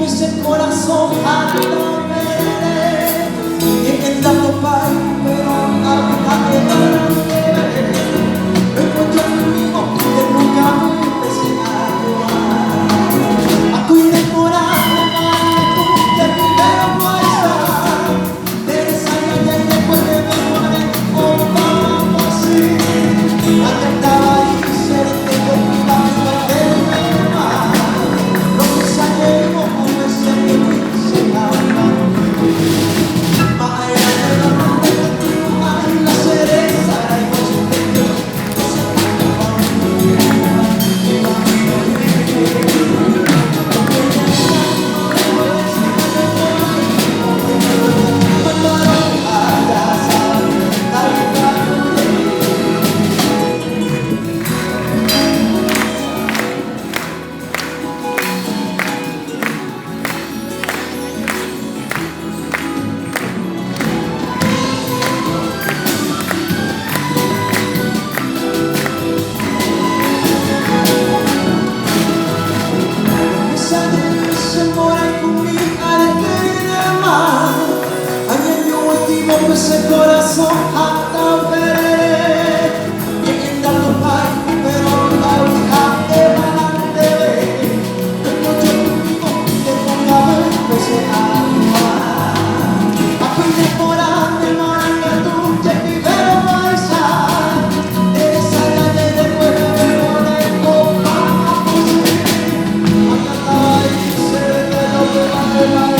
dice el corazón, ando veré. Tienen tanto pan, pero a pero yo mismo que nunca me enseñaron a cuidar tu que primero puesta. Eres allá y después de me muere, oh vamos así. Allá estaba ahí, ser que yo cuidaba de mi hermano. Lo que sabemos, como es el que dice la mano. Más allá de la mano, hay la cereza, hay cosas que yo no sé ese corazón hasta veré. Tienen tanto pan, pero la hija de balante. Tengo yo conmigo que ponga empecé a amar. A cuidar por ande, moranga tú, que primero paisa. Eres allá y después de me poner con vamos. Acá está ahí, se ve que no te va a